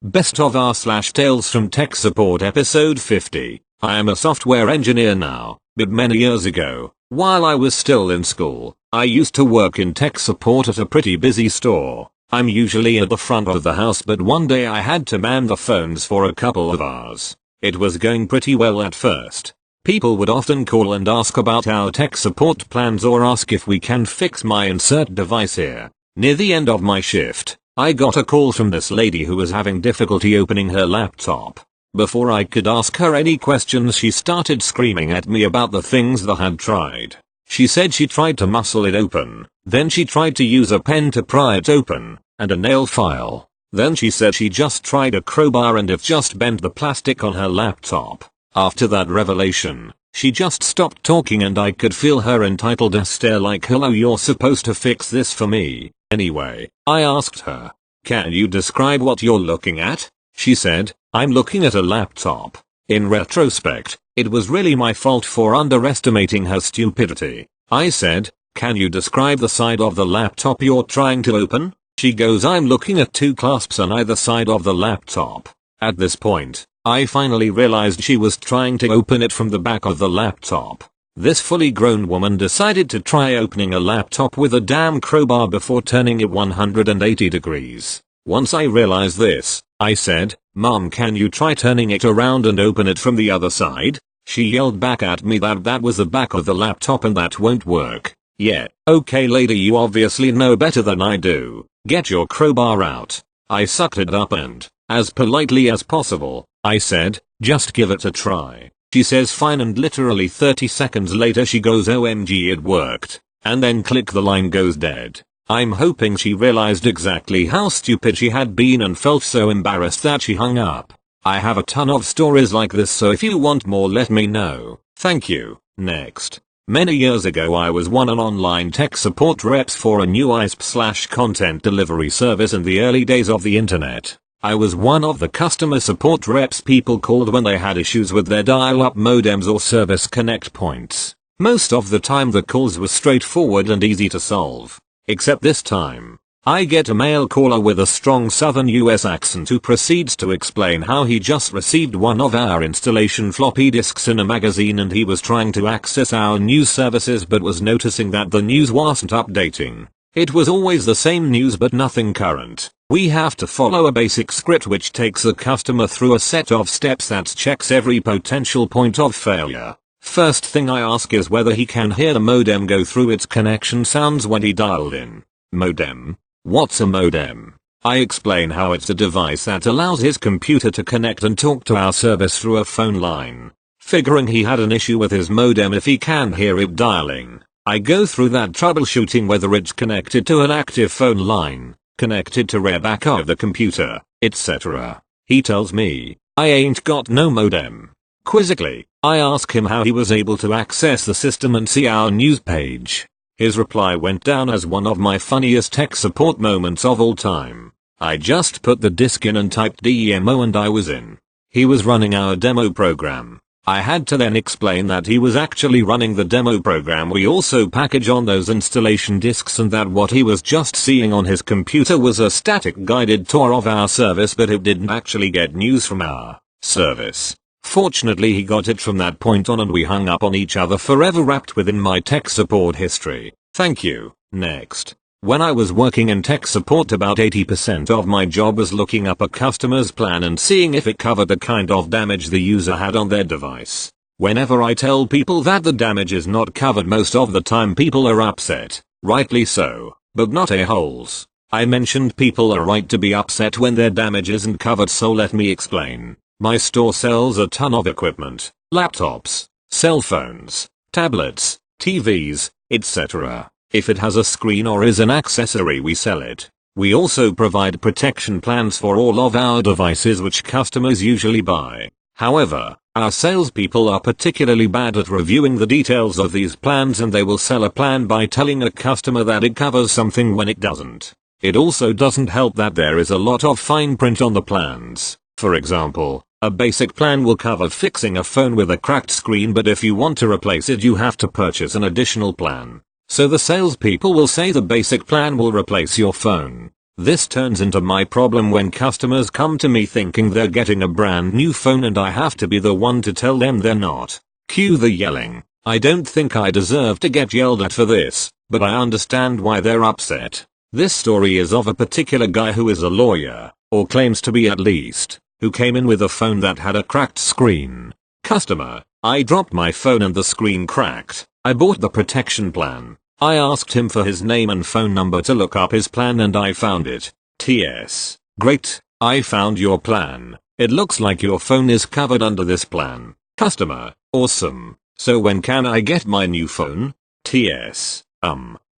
Best of r/Tales from Tech Support episode 50. I am a software engineer now, but many years ago, while I was still in school, I used to work in tech support at a pretty busy store. I'm usually at the front of the house, but one day I had to man the phones for a couple of hours. It was going pretty well at first. People would often call and ask about our tech support plans or ask if we can fix my insert device here. Near the end of my shift, I got a call from this lady who was having difficulty opening her laptop. Before I could ask her any questions, she started screaming at me about the things they had tried. She said she tried to muscle it open, then she tried to use a pen to pry it open, and a nail file. Then she said she just tried a crowbar and it just bent the plastic on her laptop. After that revelation, she just stopped talking and I could feel her entitled stare like, hello, you're supposed to fix this for me. Anyway, I asked her, can you describe what you're looking at? She said, I'm looking at a laptop. In retrospect, it was really my fault for underestimating her stupidity. I said, can you describe the side of the laptop you're trying to open? She goes, I'm looking at two clasps on either side of the laptop. At this point, I finally realized she was trying to open it from the back of the laptop. This fully grown woman decided to try opening a laptop with a damn crowbar before turning it 180 degrees. Once I realized this, I said, Mom, can you try turning it around and open it from the other side? She yelled back at me that was the back of the laptop and that won't work. Yeah, okay lady, you obviously know better than I do. Get your crowbar out. I sucked it up and, as politely as possible, I said, just give it a try. She says fine, and literally 30 seconds later she goes, OMG, it worked. And then click, the line goes dead. I'm hoping she realized exactly how stupid she had been and felt so embarrassed that she hung up. I have a ton of stories like this, so if you want more let me know. Thank you. Next. Many years ago I was an online tech support reps for a new ISP/content delivery service in the early days of the internet. I was one of the customer support reps people called when they had issues with their dial-up modems or service connect points. Most of the time the calls were straightforward and easy to solve. Except this time. I get a male caller with a strong southern US accent who proceeds to explain how he just received one of our installation floppy disks in a magazine and he was trying to access our news services but was noticing that the news wasn't updating. It was always the same news but nothing current. We have to follow a basic script which takes the customer through a set of steps that checks every potential point of failure. First thing I ask is whether he can hear the modem go through its connection sounds when he dialed in. Modem? What's a modem? I explain how it's a device that allows his computer to connect and talk to our service through a phone line. Figuring he had an issue with his modem if he can hear it dialing, I go through that troubleshooting whether it's connected to an active phone line, connected to rear back of the computer, etc. He tells me, I ain't got no modem. Quizzically, I ask him how he was able to access the system and see our news page. His reply went down as one of my funniest tech support moments of all time. I just put the disk in and typed DEMO and I was in. He was running our demo program. I had to then explain that he was actually running the demo program we also package on those installation disks and that what he was just seeing on his computer was a static guided tour of our service but it didn't actually get news from our service. Fortunately he got it from that point on and we hung up on each other forever, wrapped within my tech support history. Thank you. Next. When I was working in tech support, about 80% of my job was looking up a customer's plan and seeing if it covered the kind of damage the user had on their device. Whenever I tell people that the damage is not covered, most of the time people are upset. Rightly so, but not a-holes. I mentioned people are right to be upset when their damage isn't covered, so let me explain. My store sells a ton of equipment, laptops, cell phones, tablets, TVs, etc. If it has a screen or is an accessory, we sell it. We also provide protection plans for all of our devices which customers usually buy. However, our salespeople are particularly bad at reviewing the details of these plans and they will sell a plan by telling a customer that it covers something when it doesn't. It also doesn't help that there is a lot of fine print on the plans. For example, a basic plan will cover fixing a phone with a cracked screen, but if you want to replace it you have to purchase an additional plan. So the salespeople will say the basic plan will replace your phone. This turns into my problem when customers come to me thinking they're getting a brand new phone and I have to be the one to tell them they're not. Cue the yelling. I don't think I deserve to get yelled at for this, but I understand why they're upset. This story is of a particular guy who is a lawyer, or claims to be at least, who came in with a phone that had a cracked screen. Customer: I dropped my phone and the screen cracked. I bought the protection plan. I asked him for his name and phone number to look up his plan and I found it. TS: Great, I found your plan. It looks like your phone is covered under this plan. Customer: Awesome. So when can I get my new phone? TS: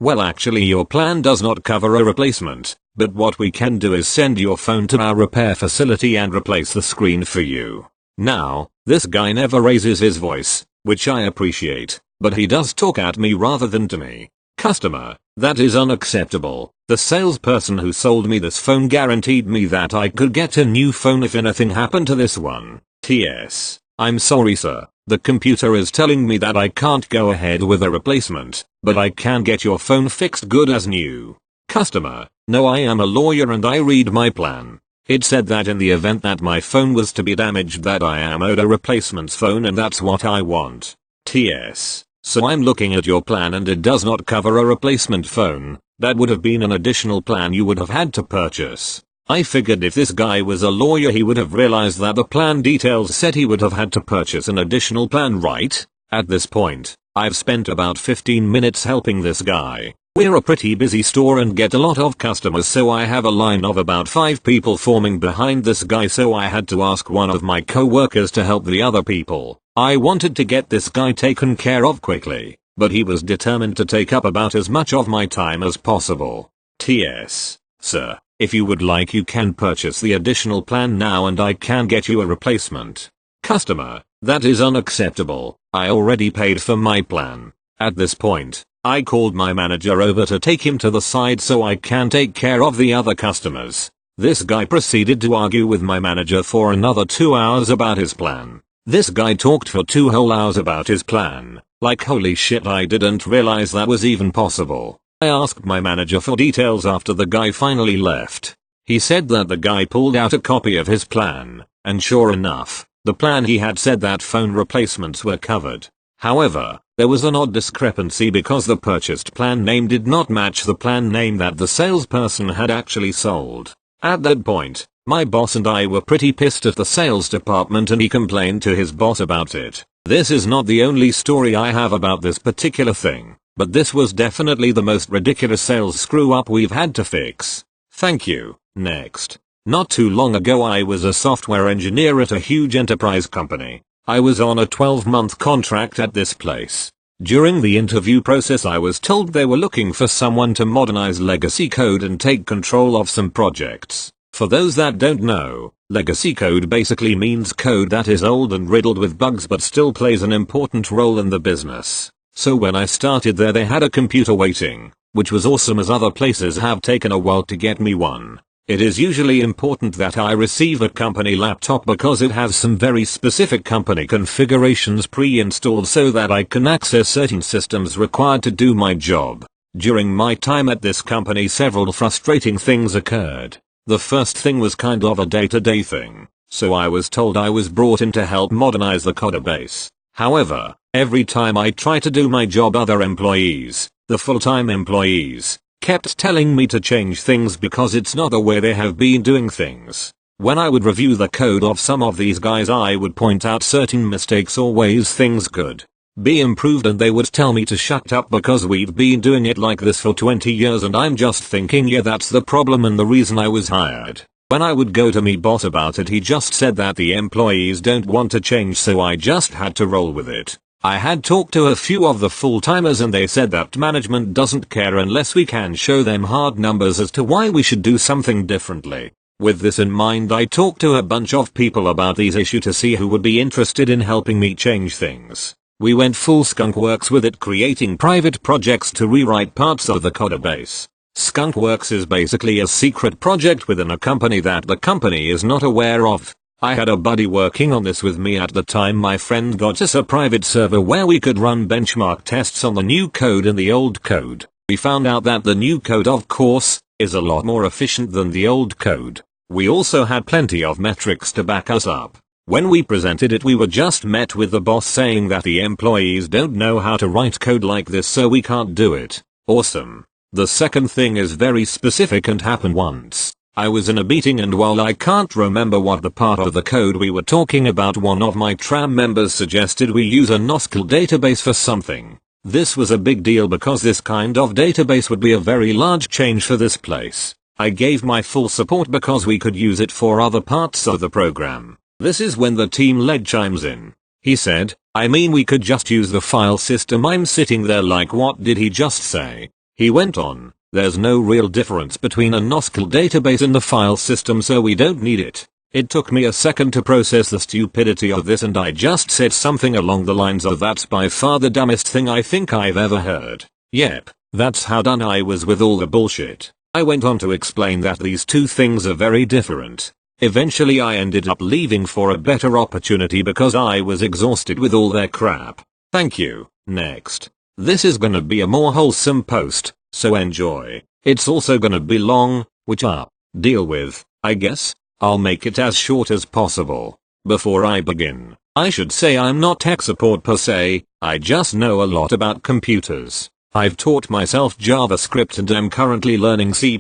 Well, actually your plan does not cover a replacement, but what we can do is send your phone to our repair facility and replace the screen for you. Now, this guy never raises his voice, which I appreciate, but he does talk at me rather than to me. Customer: That is unacceptable. The salesperson who sold me this phone guaranteed me that I could get a new phone if anything happened to this one. TS: I'm sorry sir, the computer is telling me that I can't go ahead with a replacement, but I can get your phone fixed good as new. Customer: No, I am a lawyer and I read my plan. It said that in the event that my phone was to be damaged that I am owed a replacement phone and that's what I want. TS: So I'm looking at your plan and it does not cover a replacement phone. That would have been an additional plan you would have had to purchase. I figured if this guy was a lawyer he would have realized that the plan details said he would have had to purchase an additional plan, right? At this point, I've spent about 15 minutes helping this guy. We're a pretty busy store and get a lot of customers, so I have a line of about 5 people forming behind this guy, so I had to ask one of my co-workers to help the other people. I wanted to get this guy taken care of quickly, but he was determined to take up about as much of my time as possible. TS: Sir, if you would like you can purchase the additional plan now and I can get you a replacement. Customer: That is unacceptable. I already paid for my plan. At this point, I called my manager over to take him to the side so I can take care of the other customers. This guy proceeded to argue with my manager for another 2 hours about his plan. This guy talked for 2 whole hours about his plan. Like holy shit, I didn't realize that was even possible. I asked my manager for details after the guy finally left. He said that the guy pulled out a copy of his plan, and sure enough, the plan he had said that phone replacements were covered. However, there was an odd discrepancy because the purchased plan name did not match the plan name that the salesperson had actually sold. At that point, my boss and I were pretty pissed at the sales department and he complained to his boss about it. This is not the only story I have about this particular thing, but this was definitely the most ridiculous sales screw up we've had to fix. Thank you. Next. Not too long ago I was a software engineer at a huge enterprise company. I was on a 12-month contract at this place. During the interview process I was told they were looking for someone to modernize legacy code and take control of some projects. For those that don't know, legacy code basically means code that is old and riddled with bugs but still plays an important role in the business. So when I started there they had a computer waiting, which was awesome as other places have taken a while to get me one. It is usually important that I receive a company laptop because it has some very specific company configurations pre-installed so that I can access certain systems required to do my job. During my time at this company several frustrating things occurred. The first thing was kind of a day-to-day thing, so I was told I was brought in to help modernize the codebase. However, every time I try to do my job other employees, the full-time employees, kept telling me to change things because it's not the way they have been doing things. When I would review the code of some of these guys I would point out certain mistakes or ways things could be improved and they would tell me to shut up because we've been doing it like this for 20 years and I'm just thinking yeah that's the problem and the reason I was hired. When I would go to me boss about it he just said that the employees don't want to change so I just had to roll with it. I had talked to a few of the full-timers and they said that management doesn't care unless we can show them hard numbers as to why we should do something differently. With this in mind I talked to a bunch of people about these issues to see who would be interested in helping me change things. We went full Skunkworks with it, creating private projects to rewrite parts of the codebase. Skunkworks is basically a secret project within a company that the company is not aware of. I had a buddy working on this with me at the time. My friend got us a private server where we could run benchmark tests on the new code and the old code. We found out that the new code of course is a lot more efficient than the old code. We also had plenty of metrics to back us up. When we presented it, we were just met with the boss saying that the employees don't know how to write code like this, so we can't do it. Awesome. The second thing is very specific and happened once. I was in a meeting, and while I can't remember what the part of the code we were talking about, one of my tram members suggested we use a NoSQL database for something. This was a big deal because this kind of database would be a very large change for this place. I gave my full support because we could use it for other parts of the program. This is when the team lead chimes in. He said, "I mean, we could just use the file system." I'm sitting there like, what did he just say? He went on, "There's no real difference between a NoSQL database and the file system, so we don't need it." It took me a second to process the stupidity of this, and I just said something along the lines of, "That's by far the dumbest thing I think I've ever heard." Yep, that's how done I was with all the bullshit. I went on to explain that these two things are very different. Eventually I ended up leaving for a better opportunity because I was exhausted with all their crap. Thank you. Next. This is gonna be a more wholesome post, so enjoy. It's also gonna be long, which deal with, I guess. I'll make it as short as possible. Before I begin, I should say I'm not tech support per se, I just know a lot about computers. I've taught myself JavaScript and am currently learning C++,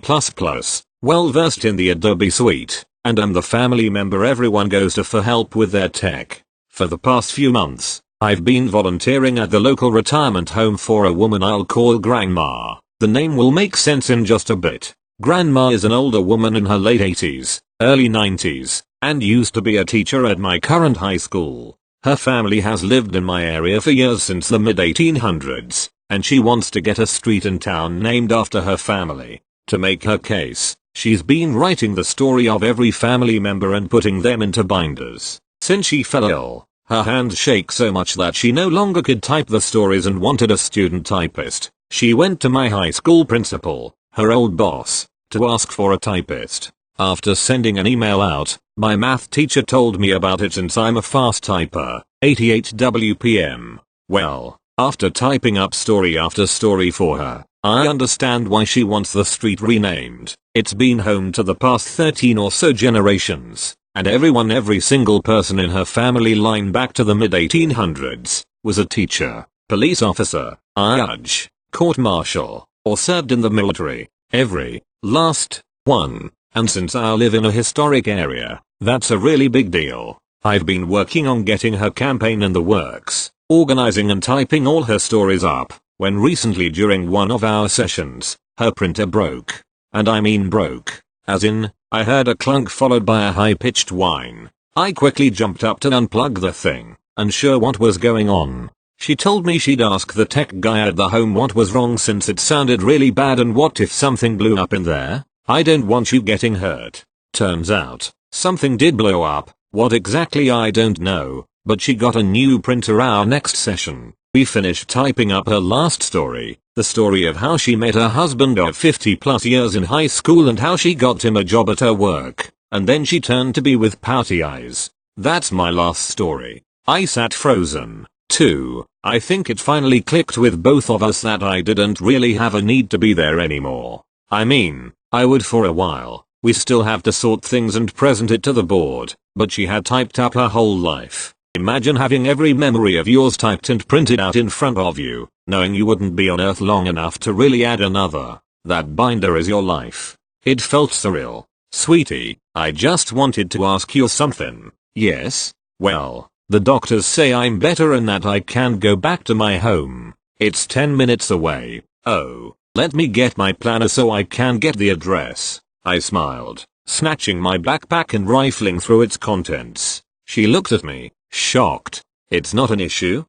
well versed in the Adobe suite, and I'm the family member everyone goes to for help with their tech. For the past few months, I've been volunteering at the local retirement home for a woman I'll call Grandma. The name will make sense in just a bit. Grandma is an older woman in her late 80s, early 90s, and used to be a teacher at my current high school. Her family has lived in my area for years, since the mid-1800s, and she wants to get a street in town named after her family. To make her case, she's been writing the story of every family member and putting them into binders. Since she fell ill, her hands shake so much that she no longer could type the stories and wanted a student typist. She went to my high school principal, her old boss, to ask for a typist. After sending an email out, my math teacher told me about it since I'm a fast typer, 88 WPM. Well, after typing up story after story for her, I understand why she wants the street renamed. It's been home to the past 13 or so generations, and every single person in her family line back to the mid-1800s, was a teacher, police officer, judge, court martial, or served in the military. Every last one. And since I live in a historic area, that's a really big deal. I've been working on getting her campaign in the works, organizing and typing all her stories up, when recently during one of our sessions, her printer broke. And I mean broke. As in, I heard a clunk followed by a high-pitched whine. I quickly jumped up to unplug the thing, unsure what was going on. She told me she'd ask the tech guy at the home what was wrong since it sounded really bad, and what if something blew up in there? I don't want you getting hurt. Turns out, something did blow up. What exactly I don't know, but she got a new printer our next session. We finished typing up her last story, the story of how she met her husband of 50 plus years in high school and how she got him a job at her work, and then she turned to be with pouty eyes. That's my last story. I sat frozen, too. I think it finally clicked with both of us that I didn't really have a need to be there anymore. I mean, I would for a while. We still have to sort things and present it to the board, but she had typed up her whole life. Imagine having every memory of yours typed and printed out in front of you, knowing you wouldn't be on Earth long enough to really add another. That binder is your life. It felt surreal. Sweetie, I just wanted to ask you something. Yes? Well, the doctors say I'm better and that I can go back to my home. It's 10 minutes away. Oh. Let me get my planner so I can get the address. I smiled, snatching my backpack and rifling through its contents. She looked at me, shocked. It's not an issue?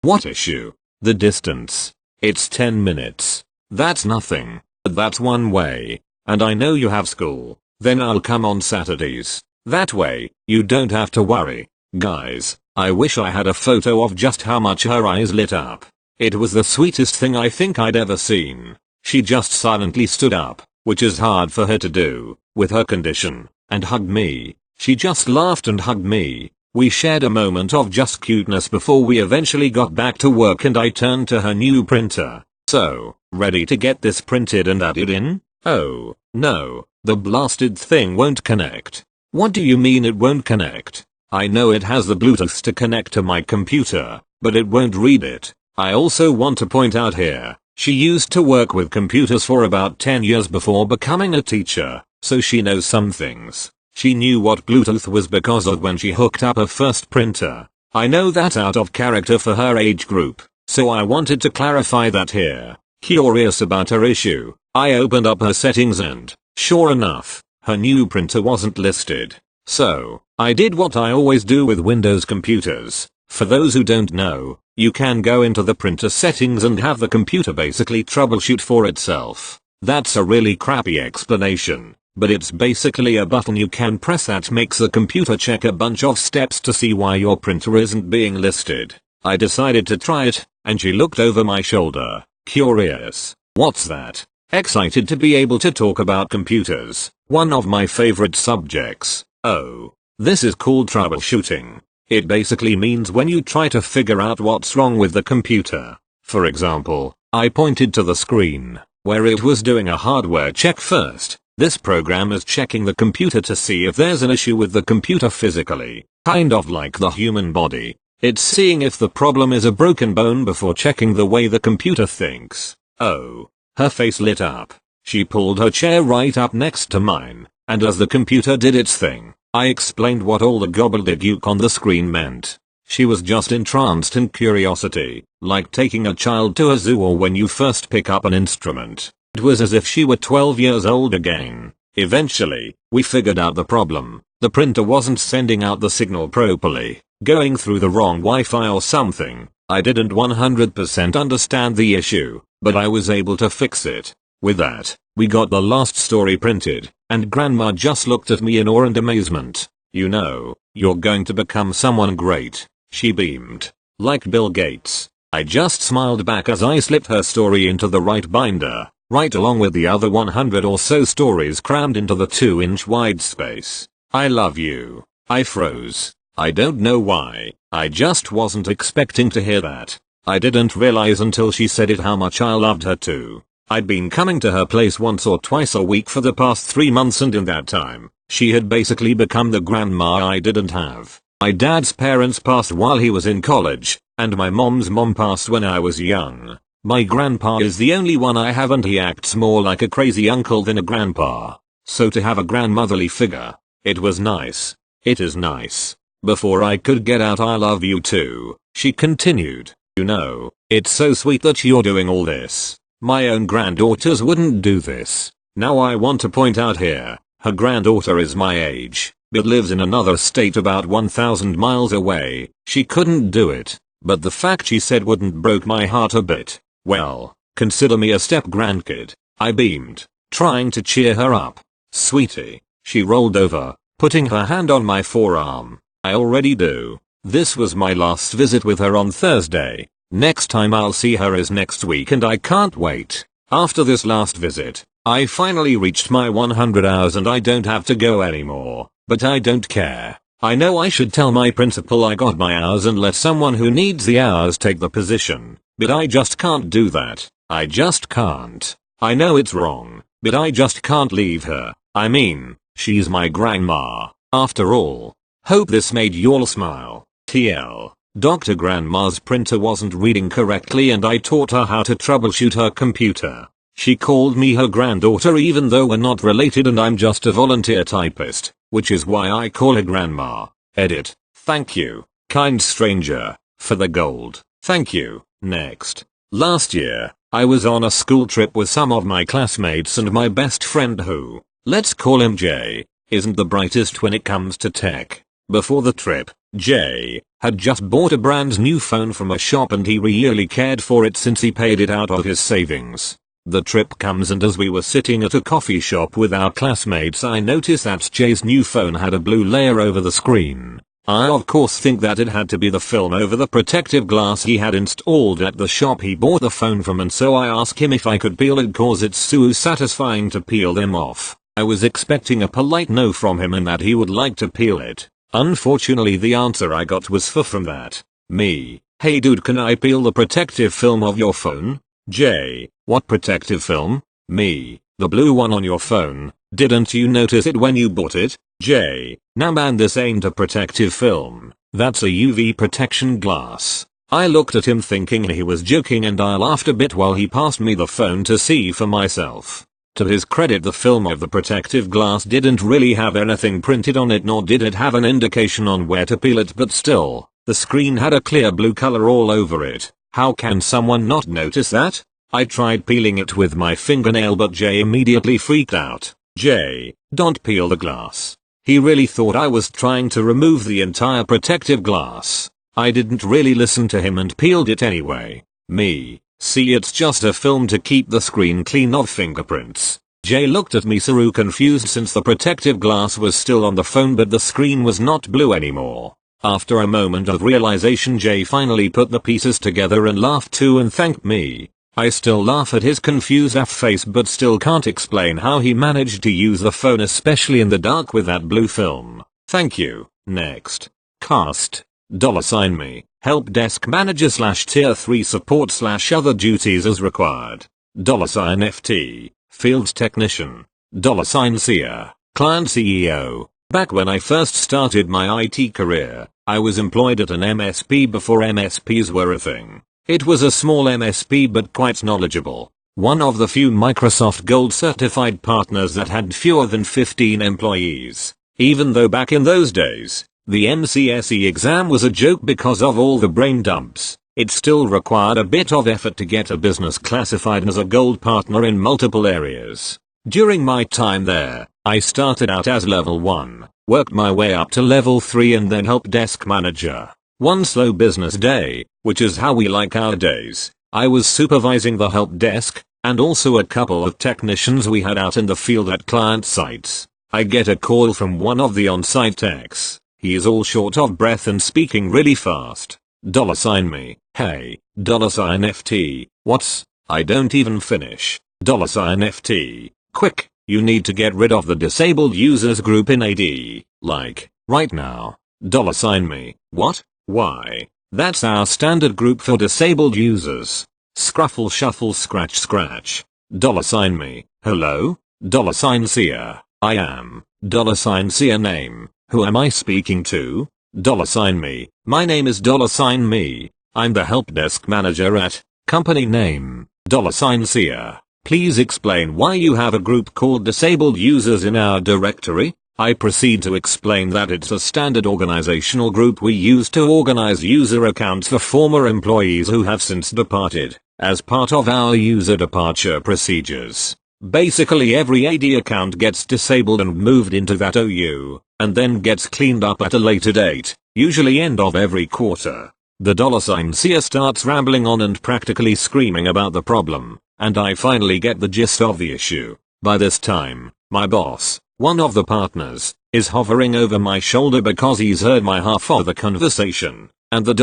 What issue? The distance. It's 10 minutes. That's nothing. But that's one way. And I know you have school. Then I'll come on Saturdays. That way, you don't have to worry. Guys, I wish I had a photo of just how much her eyes lit up. It was the sweetest thing I think I'd ever seen. She just silently stood up, which is hard for her to do, with her condition, and hugged me. She just laughed and hugged me. We shared a moment of just cuteness before we eventually got back to work and I turned to her new printer. So, ready to get this printed and added in? Oh, no, the blasted thing won't connect. What do you mean it won't connect? I know it has the Bluetooth to connect to my computer, but it won't read it. I also want to point out here, she used to work with computers for about 10 years before becoming a teacher, so she knows some things. She knew what Bluetooth was because of when she hooked up her first printer. I know that out of character for her age group, so I wanted to clarify that here. Curious about her issue, I opened up her settings and, sure enough, her new printer wasn't listed. So, I did what I always do with Windows computers. For those who don't know, you can go into the printer settings and have the computer basically troubleshoot for itself. That's a really crappy explanation, but it's basically a button you can press that makes the computer check a bunch of steps to see why your printer isn't being listed. I decided to try it, and she looked over my shoulder, curious. What's that? Excited to be able to talk about computers, one of my favorite subjects. Oh, this is called troubleshooting. It basically means when you try to figure out what's wrong with the computer. For example, I pointed to the screen, where it was doing a hardware check first. This program is checking the computer to see if there's an issue with the computer physically, kind of like the human body. It's seeing if the problem is a broken bone before checking the way the computer thinks. Oh, her face lit up. She pulled her chair right up next to mine, and as the computer did its thing, I explained what all the gobbledygook on the screen meant. She was just entranced in curiosity, like taking a child to a zoo or when you first pick up an instrument. It was as if she were 12 years old again. Eventually, we figured out the problem. The printer wasn't sending out the signal properly, going through the wrong Wi-Fi or something. I didn't 100% understand the issue, but I was able to fix it. With that, we got the last story printed, and Grandma just looked at me in awe and amazement. You know, you're going to become someone great. She beamed. Like Bill Gates. I just smiled back as I slipped her story into the right binder, right along with the other 100 or so stories crammed into the 2-inch wide space. I love you. I froze. I don't know why. I just wasn't expecting to hear that. I didn't realize until she said it how much I loved her too. I'd been coming to her place once or twice a week for the past 3 months, and in that time, she had basically become the grandma I didn't have. My dad's parents passed while he was in college, and my mom's mom passed when I was young. My grandpa is the only one I have, and he acts more like a crazy uncle than a grandpa. So to have a grandmotherly figure, it was nice. It is nice. Before I could get out "I love you too," she continued. You know, it's so sweet that you're doing all this. My own granddaughters wouldn't do this. Now I want to point out here, her granddaughter is my age, but lives in another state about 1,000 miles away. She couldn't do it, but the fact she said wouldn't broke my heart a bit. Well, consider me a step-grandkid. I beamed, trying to cheer her up. Sweetie. She rolled over, putting her hand on my forearm. I already do. This was my last visit with her on Thursday. Next time I'll see her is next week, and I can't wait. After this last visit, I finally reached my 100 hours and I don't have to go anymore. But I don't care. I know I should tell my principal I got my hours and let someone who needs the hours take the position. But I just can't do that. I just can't. I know it's wrong, but I just can't leave her. I mean, she's my grandma, after all. Hope this made y'all smile. TL. Dr. Grandma's printer wasn't reading correctly and I taught her how to troubleshoot her computer. She called me her granddaughter even though we're not related, and I'm just a volunteer typist, which is why I call her grandma. Edit. Thank you, kind stranger, for the gold. Thank you. Next. Last year, I was on a school trip with some of my classmates and my best friend who, let's call him Jay, isn't the brightest when it comes to tech. Before the trip, Jay had just bought a brand new phone from a shop and he really cared for it since he paid it out of his savings. The trip comes and as we were sitting at a coffee shop with our classmates, I noticed that Jay's new phone had a blue layer over the screen. I of course think that it had to be the film over the protective glass he had installed at the shop he bought the phone from, and so I asked him if I could peel it cause it's so satisfying to peel them off. I was expecting a polite no from him and that he would like to peel it. Unfortunately the answer I got was from that. Me. Hey dude, can I peel the protective film of your phone? Jay. What protective film? Me. The blue one on your phone, didn't you notice it when you bought it? J. Nah man, this ain't a protective film, that's a UV protection glass. I looked at him thinking he was joking and I laughed a bit while he passed me the phone to see for myself. To his credit, the film of the protective glass didn't really have anything printed on it, nor did it have an indication on where to peel it, but still, the screen had a clear blue color all over it. How can someone not notice that? I tried peeling it with my fingernail but Jay immediately freaked out. Jay, don't peel the glass. He really thought I was trying to remove the entire protective glass. I didn't really listen to him and peeled it anyway. Me, see, it's just a film to keep the screen clean of fingerprints. Jay looked at me so confused since the protective glass was still on the phone but the screen was not blue anymore. After a moment of realization, Jay finally put the pieces together and laughed too and thanked me. I still laugh at his confused face but still can't explain how he managed to use the phone, especially in the dark, with that blue film. Thank you. Next. Cast. $me. Help desk manager / tier 3 support / other duties as required. $FT. Field technician. $SEA. Client CEO. Back when I first started my IT career, I was employed at an MSP before MSPs were a thing. It was a small MSP but quite knowledgeable. One of the few Microsoft Gold certified partners that had fewer than 15 employees. Even though back in those days, the MCSE exam was a joke because of all the brain dumps, it still required a bit of effort to get a business classified as a Gold partner in multiple areas. During my time there, I started out as level 1, worked my way up to level 3 and then help desk manager. One slow business day, which is how we like our days, I was supervising the help desk, and also a couple of technicians we had out in the field at client sites. I get a call from one of the on-site techs. He is all short of breath and speaking really fast. $me. Hey, $FT. What's? I don't even finish. $FT. Quick, you need to get rid of the disabled users group in AD. Like, right now. $me. What? Why? That's our standard group for disabled users. Scruffle shuffle scratch scratch. $me. Hello? $SEA. I am. $SEA name. Who am I speaking to? $me. My name is $me. I'm the help desk manager at company name. $SEA. Please explain why you have a group called disabled users in our directory. I proceed to explain that it's a standard organizational group we use to organize user accounts for former employees who have since departed, as part of our user departure procedures. Basically every AD account gets disabled and moved into that OU, and then gets cleaned up at a later date, usually end of every quarter. The $SEA starts rambling on and practically screaming about the problem, and I finally get the gist of the issue. By this time, my boss, one of the partners, is hovering over my shoulder because he's heard my half of the conversation, and the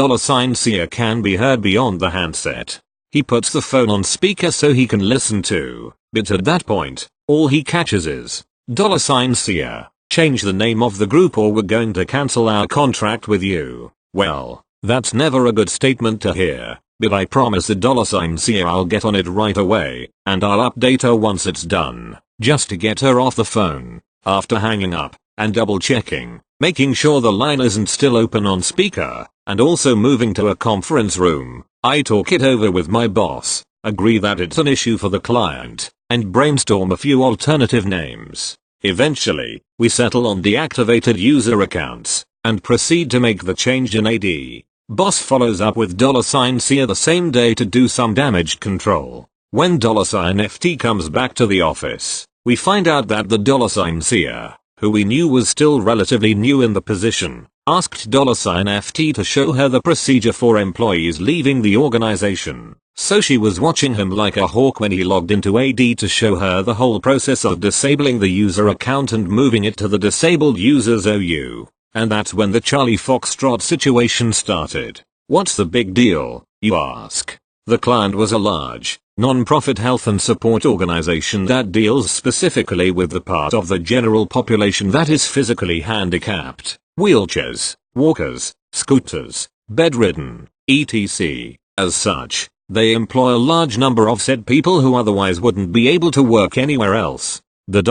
$SEA can be heard beyond the handset. He puts the phone on speaker so he can listen to, but at that point, all he catches is, $SEA, change the name of the group or we're going to cancel our contract with you. Well, that's never a good statement to hear, but I promise the $SEA I'll get on it right away, and I'll update her once it's done, just to get her off the phone. After hanging up, and double checking, making sure the line isn't still open on speaker, and also moving to a conference room, I talk it over with my boss, agree that it's an issue for the client, and brainstorm a few alternative names. Eventually, we settle on deactivated user accounts, and proceed to make the change in AD. Boss follows up with $SEA the same day to do some damage control. When $FT comes back to the office, we find out that the $SEA, who we knew was still relatively new in the position, asked $FT to show her the procedure for employees leaving the organization. So she was watching him like a hawk when he logged into AD to show her the whole process of disabling the user account and moving it to the disabled users OU. And that's when the Charlie Foxtrot situation started. What's the big deal, you ask? The client was a large, non-profit health and support organization that deals specifically with the part of the general population that is physically handicapped, wheelchairs, walkers, scooters, bedridden, etc. As such, They employ a large number of said people who otherwise wouldn't be able to work anywhere else. The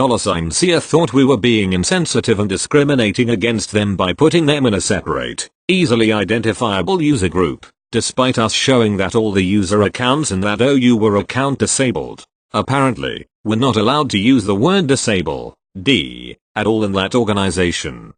$CA thought we were being insensitive and discriminating against them by putting them in a separate, easily identifiable user group, despite us showing that all the user accounts in that OU were account disabled. Apparently, we're not allowed to use the word disable, at all in that organization.